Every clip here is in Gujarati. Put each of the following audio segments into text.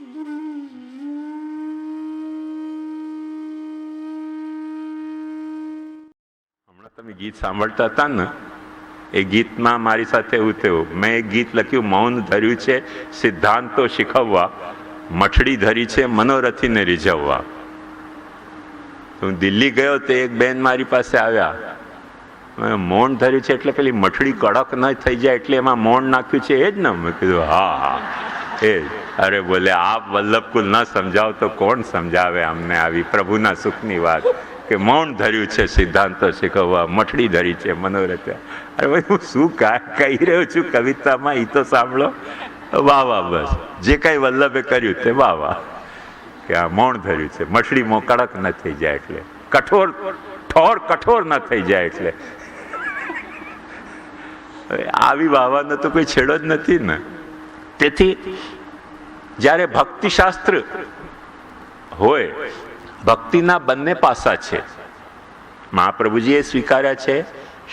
હમણાં તમે ગીત સાંભળતા હતા ને, એ ગીતમાં મારી સાથે એવું થયું. મેં એક ગીત લખ્યું, મૌન ધર્યું છે સિદ્ધાંતો શીખવવા, મઠડી ધરી છે મનોરથીને રીઝવવા. હું દિલ્હી ગયો તો એક બેન મારી પાસે આવ્યા, મૌન ધર્યું છે એટલે પેલી મઠડી કડક ન થઈ જાય એટલે એમાં મૌન નાખ્યું છે એ જ ને? મેં કીધું હા હા એ જ. અરે બોલે આપ વલ્લભકુલ ન સમજાવો તો કોણ સમજાવે અમને આવી પ્રભુના સુખની વાત, કે મૌન ધર્યું છે સિદ્ધાંતો શીખવવા, મઠડી ધરી છે મનોરથ. અરે ભાઈ હું શું કહી રહ્યો છું કવિતામાં, એ તો સાંભળો. વાહ વાહ, બસ જે કાંઈ વલ્લભે કર્યું તે વાહ વાહ, કે આ મૌન ધર્યું છે, મછડી કડક ન થઈ જાય એટલે, કઠોર ન થઈ જાય એટલે. આવી વાવાનો તો કોઈ છેડો જ નથી ને. તેથી જ્યારે ભક્તિશાસ્ત્ર હોય, ભક્તિના બંને પાસા છે. મહાપ્રભુજીએ સ્વીકાર્યા છે,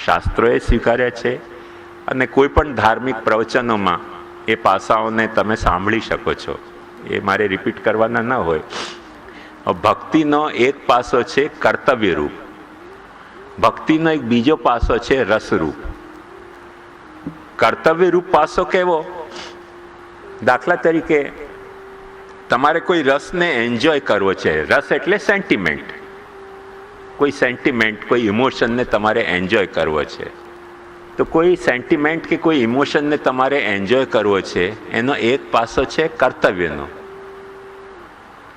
શાસ્ત્રોએ સ્વીકાર્યા છે, અને કોઈ પણ ધાર્મિક પ્રવચનોમાં એ પાસાઓને તમે સાંભળી શકો છો. એ મારે રિપીટ કરવાના ન હોય. ભક્તિનો એક પાસો છે કર્તવ્ય રૂપ, ભક્તિનો એક બીજો પાસો છે રસરૂપ. કર્તવ્ય રૂપ પાસો કેવો? દાખલા તરીકે તમારે કોઈ રસને એન્જોય કરવો છે. રસ એટલે સેન્ટિમેન્ટ, કોઈ સેન્ટિમેન્ટ, કોઈ ઇમોશનને તમારે એન્જોય કરવો છે. તો કોઈ સેન્ટિમેન્ટ કે કોઈ ઇમોશનને તમારે એન્જોય કરવો છે, એનો એક પાસો છે કર્તવ્યનો,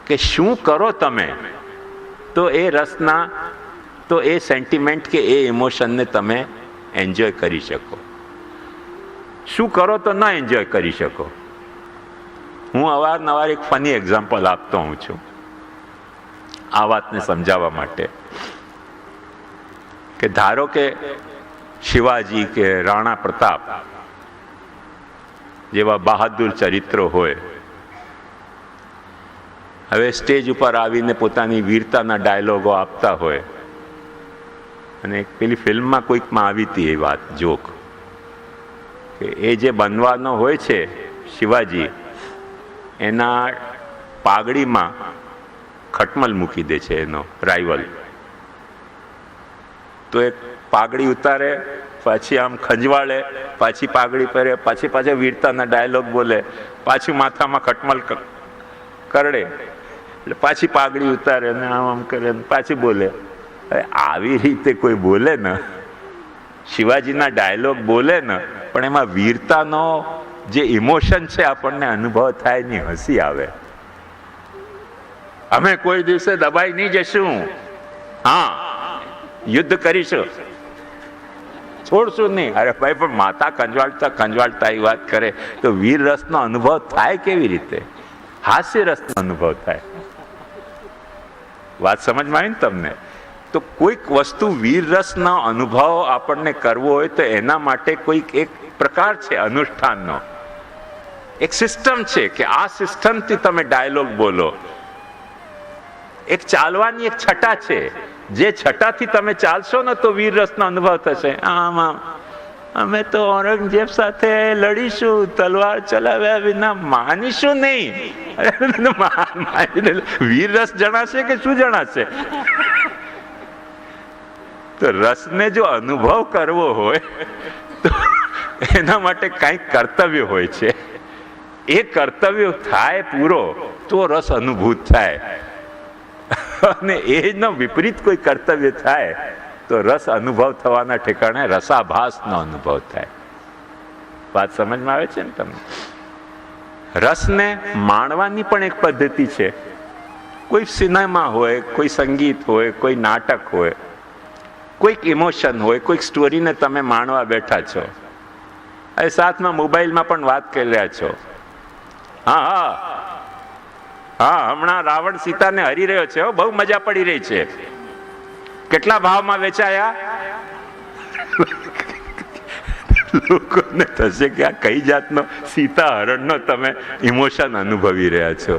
કે શું કરો તમે તો એ રસના, તો એ સેન્ટિમેન્ટ કે એ ઇમોશનને તમે એન્જોય કરી શકો. શું કરો તો ના એન્જોય કરી શકો. હું અવારનવાર એક ફની એક્ઝામ્પલ આપતો હોઉં છું આ વાતને સમજાવવા માટે, કે ધારો કે શિવાજી કે રાણા પ્રતાપ જેવા બહાદુર ચરિત્રો હોય, હવે સ્ટેજ ઉપર આવીને પોતાની વીરતાના ડાયલોગો આપતા હોય, અને પેલી ફિલ્મમાં કોઈકમાં આવી હતી એ વાત, જોક, કે એ જે બનવાનો હોય છે શિવાજી, એના પાઘડીમાં ખટમલ મૂકી દે છે એનો રાઇવલ. તો એ પાઘડી ઉતારે, પાછી આમ ખંજવાળે, પાછી પાઘડી પહેરે, પાછા વીરતાના ડાયલોગ બોલે, પાછું માથામાં ખટમલ કરડે એટલે પાછી પાઘડી ઉતારે અને આમ કરે, પાછી બોલે. આવી રીતે કોઈ બોલે ને, શિવાજીના ડાયલોગ બોલે ને, પણ એમાં વીરતાનો જે ઇમોશન છે આપણને અનુભવ થાય ની હસી આવે. અમે કોઈ દિવસે દબાઈ નહીં જશું, હા યુદ્ધ કરીશું, છોડશું નહીં. અરે ભાઈ પણ માતા કંજવાળતા એ વાત કરે તો વીર રસનો અનુભવ થાય કેવી રીતે? હાસ્ય રસનો અનુભવ થાય. વાત સમજમાં આવી ને તમને? તો કોઈક વસ્તુ વીર રસનો અનુભવ આપણને કરવો હોય તો એના માટે કોઈક એક પ્રકાર છે અનુષ્ઠાનનો, એક સિસ્ટમ છે, કે આ સિસ્ટમથી તમે ડાયલોગ બોલો. એક ચાલવાની એક છટા છે, જે છટાથી તમે ચાલશો ને તો વીર રસનો અનુભવ થશે. આમાં અમે તો ઔરંગઝેબ સાથે લડીશું, તલવાર ચલાવ્યા વિના માનીશું નહીં. વીર રસ જણાશે કે શું જણાશે? તો રસને જો અનુભવ કરવો હોય તો એના માટે કંઈક કર્તવ્ય હોય છે. એ કર્તવ્ય થાય પૂરો તો રસ અનુભૂત થાય, અને એનો વિપરીત કોઈ કર્તવ્ય થાય તો રસ અનુભવ થવાના ઠેકાણે રસાભાસનો અનુભવ થાય. વાત સમજમાં આવે છે ને તમને? રસને માણવાની પણ એક પદ્ધતિ છે. કોઈ સિનેમા હોય, કોઈ સંગીત હોય, કોઈ નાટક હોય, કોઈક ઇમોશન હોય, કોઈક સ્ટોરીને તમે માણવા બેઠા છો. એ સાથમાં મોબાઈલમાં પણ વાત કરી રહ્યા છો. હા, હમણાં રાવણ સીતાને હરી રહ્યો છે, બહુ મજા પડી રહી છે. કેટલા ભાવમાં વેચાયા? લોકોને થશે કે આ કઈ જાતનો સીતા હરણનો તમે ઇમોશન અનુભવી રહ્યા છો.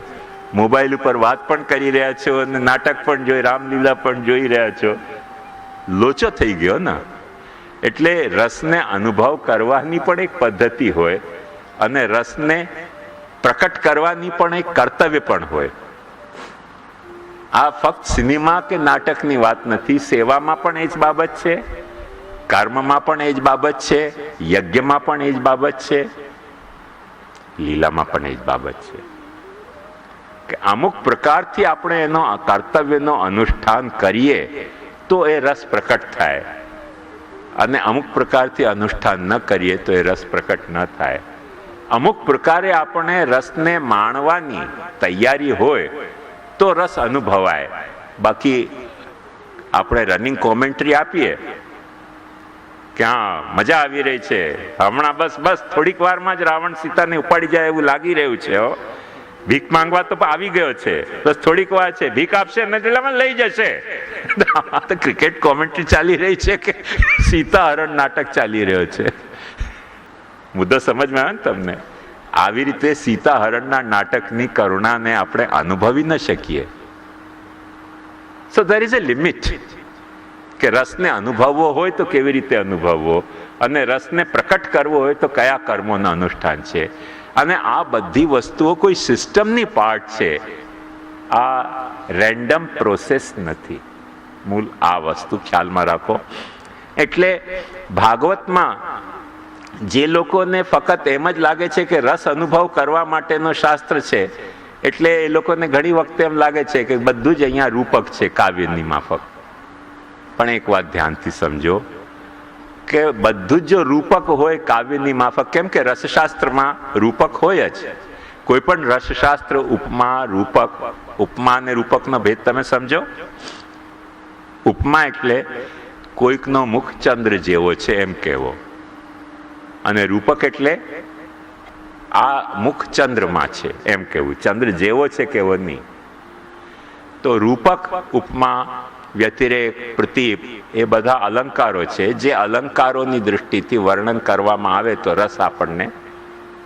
મોબાઈલ ઉપર વાત પણ કરી રહ્યા છો અને નાટક પણ જોઈ, રામલીલા પણ જોઈ રહ્યા છો. લોચો થઈ ગયો ને. એટલે રસને અનુભવ કરવાની પણ એક પદ્ધતિ હોય, અને રસને પ્રકટ કરવાની પણ એક કર્તવ્ય પણ હોય. આ ફક્ત સિનેમા કે નાટકની વાત નથી, સેવામાં પણ એ જ બાબત છે, કર્મમાં પણ એ જ બાબત છે, યજ્ઞમાં પણ એ જ બાબત છે, લીલામાં પણ એ જ બાબત છે કે અમુક પ્રકારથી આપણે એનો કર્તવ્યનો અનુષ્ઠાન કરીએ તો એ રસ પ્રકટ થાય, અને અમુક પ્રકારથી અનુષ્ઠાન ન કરીએ તો એ રસ પ્રકટ ન થાય. અમુક પ્રકારે આપણે રસને માણવાની તૈયારી હોય તો રસ અનુભવાય. બાકી આપણે રનિંગ કોમેન્ટ્રી આપીએ કે હા મજા આવી રહી છે, હમણાં બસ થોડીક વારમાં જ રાવણ સીતાને ઉપાડી જાય એવું લાગી રહ્યું છે, ભીખ માંગવા તો આવી ગયો છે, બસ થોડીક વાર છે, ભીખ આપશે ને એટલે લઈ જશે. તો ક્રિકેટ કોમેન્ટ્રી ચાલી રહી છે કે સીતા હરણ નાટક ચાલી રહ્યો છે? મુદ્દો સમજમાં આવે ને તમને? આવી રીતે સીતા હરણના નાટકની કરુણાને આપણે અનુભવી ન શકીએ. સો ધેર ઇઝ અ લિમિટ કે રસને અનુભવવો હોય તો કેવી રીતે અનુભવવો, અને રસને પ્રકટ કરવો હોય તો કયા કર્મોનું અનુષ્ઠાન છે. અને આ બધી વસ્તુઓ કોઈ સિસ્ટમની પાર્ટ છે, આ રેન્ડમ પ્રોસેસ નથી. મૂળ આ વસ્તુ ખ્યાલમાં રાખો. એટલે ભાગવતમાં જે લોકોને ફક્ત એમ જ લાગે છે કે રસ અનુભવ કરવા માટેનો શાસ્ત્ર છે, એટલે એ લોકોને ઘણી વખતે એમ લાગે છે કે બધું જ અહીંયા રૂપક છે કાવ્યની માફક. પણ એક વાત ધ્યાનથી સમજો કે બધું જ જો રૂપક હોય કાવ્યની માફક, કેમ કે રસશાસ્ત્રમાં રૂપક હોય જ. કોઈ પણ રસશાસ્ત્ર ઉપમા રૂપક, ઉપમા અને રૂપકનો ભેદ તમે સમજો. ઉપમા એટલે કોઈકનો મુખ ચંદ્ર જેવો છે એમ કહેવો, અને રૂપક એટલે આ મુખ ચંદ્રમાં છે એમ કહેવું, ચંદ્ર જેવો છે કેવો નહીં. તો રૂપક, ઉપમા, વ્યતિરેક, પ્રતીપ એ બધા અલંકારો છે, જે અલંકારોની દૃષ્ટિથી વર્ણન કરવામાં આવે તો રસ આપણને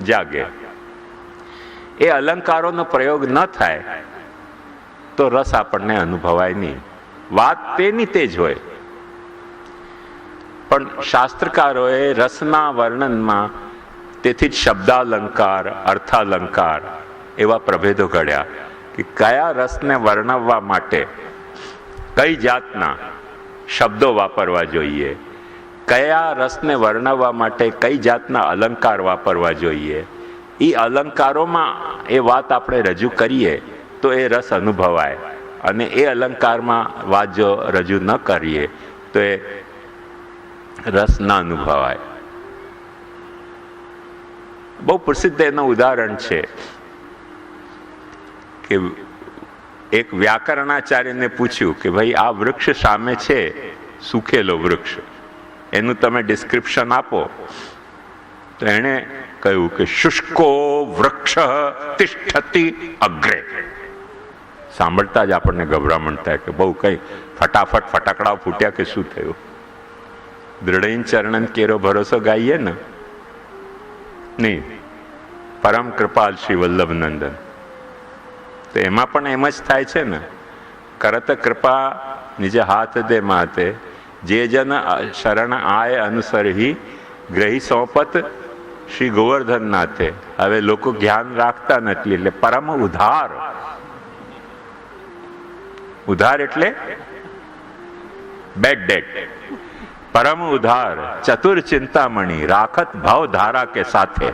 જાગે. એ અલંકારોનો પ્રયોગ ન થાય તો રસ આપણને અનુભવાય નહીં. વાત તેની તે જ હોય. પણ શાસ્ત્રકારોએ રસના વર્ણનમાં તેથી જ શબ્દાલંકાર, અર્થાલંકાર એવા પ્રભેદો ઘડ્યા કે કયા રસને વર્ણવવા માટે કઈ જાતના શબ્દો વાપરવા જોઈએ, કયા રસને વર્ણવવા માટે કઈ જાતના અલંકાર વાપરવા જોઈએ. એ અલંકારોમાં એ વાત આપણે રજૂ કરીએ તો એ રસ અનુભવાય, અને એ અલંકારમાં વાત જો રજૂ ન કરીએ તો એ રસ ન અનુભવાય. બહુ પ્રસિદ્ધ એનું ઉદાહરણ છે કે એક વ્યાકરણાચાર્યને પૂછ્યું કે ભાઈ આ વૃક્ષ સામે છે, સુખેલો વૃક્ષ, એનું તમે ડિસ્ક્રિપ્શન આપો. તો એણે કહ્યું કે શુષ્કો વૃક્ષ તિષ્ઠતિ અગ્રે. સાંભળતા જ આપણને ગભરામણ થાય કે બહુ કઈ ફટાફટ ફટાકડા ફૂટ્યા કે શું થયું. દૃઢ ચરણન કેરો ભરોસો ગાઈએ ને, નહીં, પરમ કૃપાલ શ્રી વલ્લભ નંદન. તો એમાં પણ એમ જ થાય છે ને, કરત કૃપા નિજ હાથ દે માતે, જે જન શરણ આય અનુસરહી, ગ્રહી સોંપત શ્રી ગોવર્ધન નાથે. હવે લોકો જ્ઞાન રાખતા નથી, એટલે પરમ ઉધાર. ઉધાર એટલે બેડ ડેટ. પરમ ઉધાર ચતુર ચિંતામણી, રાખત ભાવ ધારા કે સાથે.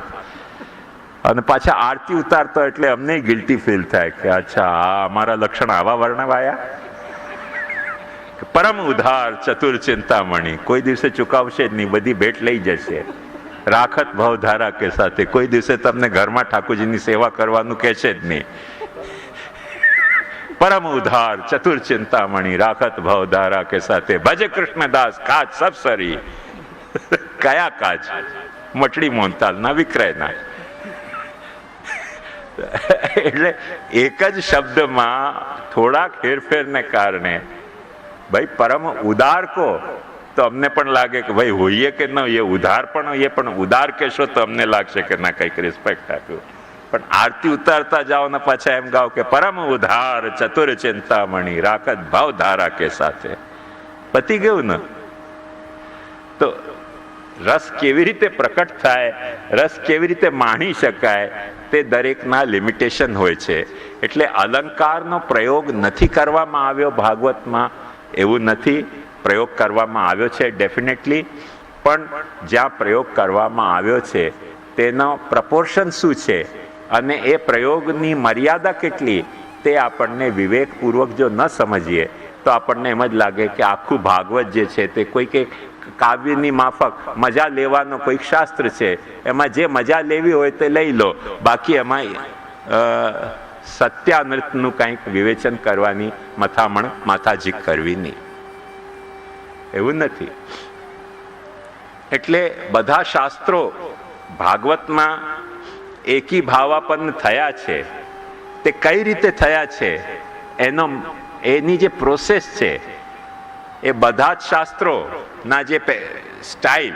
અને પાછા આરતી ઉતારતો એટલે અમને ગિલ્ટી ફીલ થાય કે અચ્છા આ અમારા લક્ષણ આવા વર્ણવાયા. પરમ ઉધાર ચતુર ચિંતામણી, કોઈ દિવસે ચુકાવશે જ નહીં, બધી ભેટ લઈ જશે. રાખત ભાવ ધારા કે સાથે, કોઈ દિવસે તમને ઘરમાં ઠાકોરજીની સેવા કરવાનું કહેશે જ નહીં. પરમ ઉધાર ચતુર ચિંતામણી, રાખત ભાવ ધારા કે સાથે, ભજ કૃષ્ણદાસ કાજ સબ સરી. કયા કાજ? મટડી મોહનતાલના વિક્રયના. એટલે એક જ શબ્દમાં થોડાક હેરફેરને કારણે ભાઈ પરમ ઉદાર કહો તો અમને પણ લાગે કે ભાઈ હોઈએ કે ન હોઈએ, ઉધાર પણ હોઈએ, પણ ઉદાર કહેશો તો અમને લાગશે કે ના કંઈક રિસ્પેક્ટ આપ્યું. પણ આરતી ઉતારતા જાઓ ને પાછા એમ ગાઓ કે પરમ ઉધાર ચતુર ચિંતામણી, રાખત ભાવ ધારા કે સાથે. પતી ગયું ને? તો રસ કેવી રીતે પ્રકટ થાય, રસ કેવી રીતે માણી શકાય, તે દરેકના લિમિટેશન હોય છે. એટલે અલંકારનો પ્રયોગ નથી કરવામાં આવ્યો ભાગવતમાં એવું નથી. પ્રયોગ કરવામાં આવ્યો છે ડેફિનેટલી, પણ જ્યાં પ્રયોગ કરવામાં આવ્યો છે તેનો પ્રપોર્શન શું છે અને એ પ્રયોગની મર્યાદા કેટલી, તે આપણને વિવેકપૂર્વક જો ન સમજીએ તો આપણને એમ જ લાગે કે આખું ભાગવત જે છે તે કોઈક કાવ્યની માફક મજા લેવાનો કોઈક શાસ્ત્ર છે, એમાં જે મજા લેવી હોય તે લઈ લો, બાકી એમાં સત્યાનૃતનું કંઈક વિવેચન કરવાની મથામણ માથાજીક કરવી નહીં, એવું નથી. એટલે બધા શાસ્ત્રો ભાગવતમાં એકી ભાવાપન્ન થયા છે. તે કઈ રીતે થયા છે એની જે પ્રોસેસ છે એ બધા જ શાસ્ત્રોના જે સ્ટાઇલ,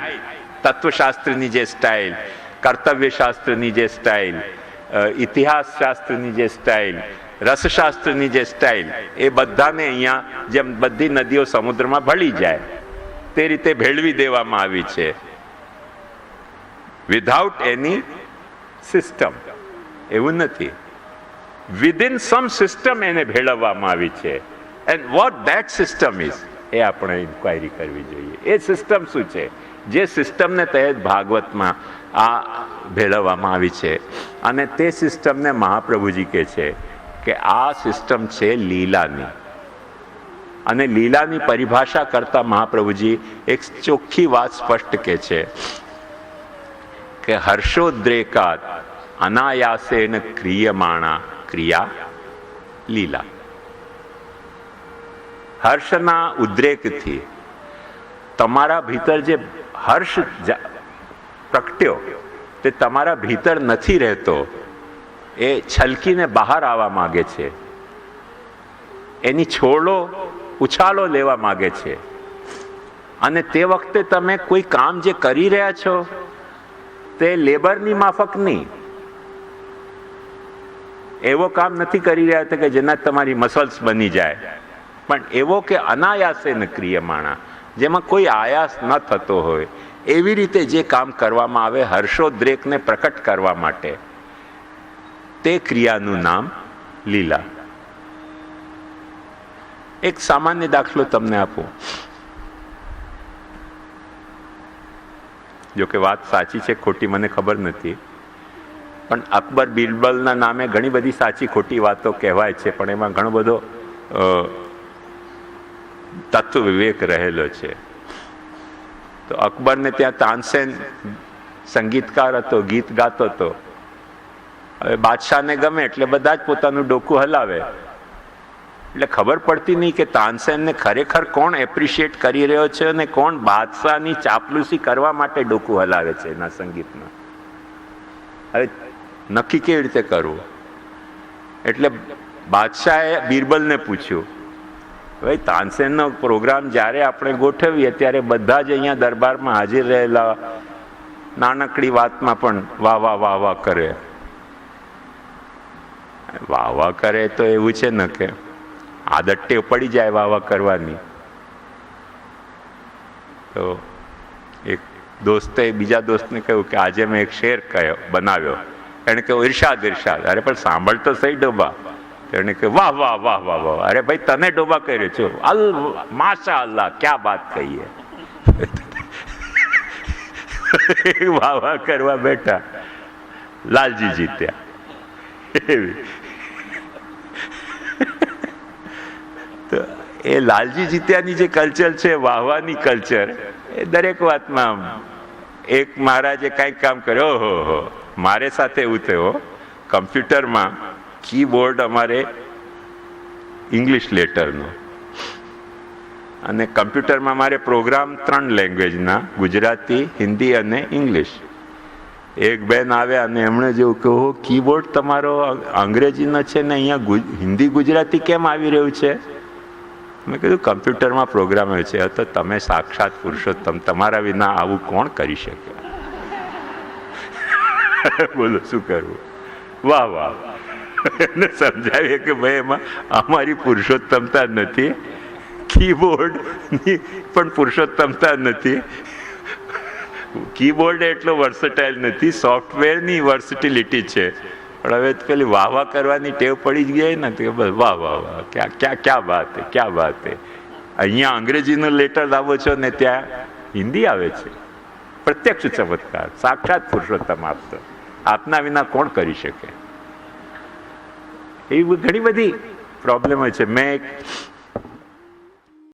તત્વશાસ્ત્રની જે સ્ટાઇલ, કર્તવ્યશાસ્ત્રની જે સ્ટાઇલ, ઇતિહાસ શાસ્ત્રની જે સ્ટાઇલ, રસશાસ્ત્રની જે સ્ટાઇલ, એ બધાને અહીંયા જેમ બધી નદીઓ સમુદ્રમાં ભળી જાય તે રીતે ભેળવી દેવામાં આવી છે, વિધાઉટ એની સિસ્ટમ. એવું નથી, વિધિન સમ સિસ્ટમ એને ભેળવવામાં આવી છે. And what that system is એ આપણે ઇન્ક્વાયરી કરવી જોઈએ. એ સિસ્ટમ શું છે? જે સિસ્ટમને તહેત ભાગવતમાં આ ભેળવવામાં આવી છે, અને તે સિસ્ટમને મહાપ્રભુજી કહે છે કે આ સિસ્ટમ છે લીલાની. અને લીલાની પરિભાષા કરતા મહાપ્રભુજી એક ચોખ્ખી વાત સ્પષ્ટ કહે છે કે હર્ષોદ્રેકાત અનાયાસેન ક્રિયમાણા ક્રિયા લીલા. હર્ષના ઉદ્રેકથી તમારા ભીતર જે હર્ષ પ્રગટ્યો તે તમારા ભીતર નથી રહેતો, એ છલકીને બહાર આવવા માગે છે, એની છોડો ઉછાળો લેવા માગે છે. અને તે વખતે તમે કોઈ કામ જે કરી રહ્યા છો તે લેબરની માફક નહીં, એવો કામ નથી કરી રહ્યા કે જેના તમારી મસલ્સ બની જાય, પણ એવો કે અનાયાસે ન ક્રિયમાણા, જેમાં કોઈ આયાસ ન થતો હોય એવી રીતે જે કામ કરવામાં આવે હર્ષોદ્રેકને પ્રકટ કરવા માટે, તે ક્રિયાનું નામ લીલા. એક સામાન્ય દાખલો તમને આપું. જો કે વાત સાચી છે ખોટી મને ખબર નથી, પણ અકબર બિરબલના નામે ઘણી બધી સાચી ખોટી વાતો કહેવાય છે, પણ એમાં ઘણો બધો તત્વ વિવેક રહેલો છે. તો અકબરને ત્યાં તાનસેન સંગીતકાર હતો, ગીત ગાતો હતો. હવે બાદશાહને ગમે એટલે બધા જ પોતાનું ડોકું હલાવે, એટલે ખબર પડતી નહીં કે તાનસેનને ખરેખર કોણ એપ્રિશિએટ કરી રહ્યો છે અને કોણ બાદશાહની ચાપલુસી કરવા માટે ડોકું હલાવે છે એના સંગીતમાં. હવે નક્કી કેવી રીતે કરવું? એટલે બાદશાહે બિરબલને પૂછ્યું, ભાઈ તાનસેનનો પ્રોગ્રામ જ્યારે આપણે ગોઠવીએ ત્યારે બધા જ અહીંયા દરબારમાં હાજર રહેલા નાનકડી વાતમાં પણ વાહ વાહ વાહ વાહ કરે. વાહ વાહ કરે તો એવું છે ને કે આદત ટેવ પડી જાય વાહ વાહ કરવાની. તો એક દોસ્તે બીજા દોસ્તને કહ્યું કે આજે મેં એક શેર બનાવ્યો. એને કહ્યું ઇરશાદ ઇરશાદ. અરે પણ સાંભળ તો સહી ડોબા. એને કહ્યું વાહ વાહ વાહ વાહ વાહ. અરે ભાઈ તને ડોબા કર્યો છો, માશા અલ્લાહ ક્યાં બાત કહીએ. વાહ વાહ કરવા બેઠા, લાલજી જીત્યા. એવી તો એ લાલજી જીત્યાની જે કલ્ચર છે, વાહવાની કલ્ચર, એ દરેક વાતમાં. એક મહારાજે કંઈક કામ કર્યો, ઓહો, મારે સાથે એવું થયું. કમ્પ્યુટરમાં કીબોર્ડ અમારે ઇંગ્લિશ લેટરનો, અને કમ્પ્યુટરમાં મારે પ્રોગ્રામ 3 લેંગ્વેજના, ગુજરાતી, હિન્દી અને ઇંગ્લિશ. એક બેન આવ્યા અને એમણે જેવું કહ્યું, કીબોર્ડ તમારો અંગ્રેજીનો છે ને અહીંયા હિન્દી ગુજરાતી કેમ આવી રહ્યું છે? મેં કીધું કમ્પ્યુટરમાં પ્રોગ્રામ હોય છે. તો તમે સાક્ષાત પુરુષોત્તમ, તમારા વિના આવું કોણ કરી શકે? બોલો શું કરવું? વાહ વાહ. એને સમજાવીએ કે ભાઈ એમાં અમારી પુરુષોત્તમતા નથી, કીબોર્ડની પણ પુરુષોત્તમતા નથી, કીબોર્ડ એટલો વર્સટાઇલ નથી, સોફ્ટવેરની વર્સિટિલિટી છે. પણ હવે પેલી વાહ વાહ કરવાની ટેવ પડી જ ગઈ ને, તો બસ વાહ વાહ વાહ, ક્યાં બાત હે, ક્યાં બાત હે. અહીંયા અંગ્રેજીનો લેટર લાવો છો ને ત્યાં હિન્દી આવે છે. પ્રત્યક્ષ ચમત્કાર, સાક્ષાત પુરુષોત્તમ આપતો, આપના વિના કોણ કરી શકે? એવી ઘણી બધી પ્રોબ્લેમો છે. મેં